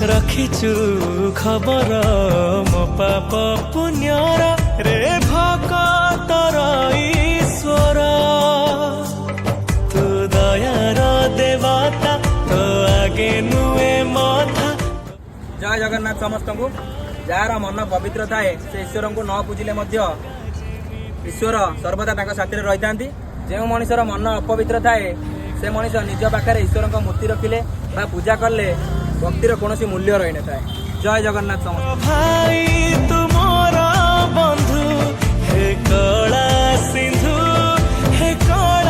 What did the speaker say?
रखिचु खबर मो पाप पुण्यर रे भक्तर ईश्वर तू दयार देवता तो आगे नुए मथा। जय जगन्नाथ समस्त को जार मन पवित्र थाए से ईश्वर को न पूजिले ईश्वर सर्वदा साथी रही था। जो मनीषर मन अपवित्र थाए से मनीष निज पाखे ईश्वर मूर्ति रखिले बा पूजा कले भक्तिर कौन मूल्य रही न थाए। जय जगन्नाथ समस्त भाई तुमरा बंधु हे कला सिंधु हे कला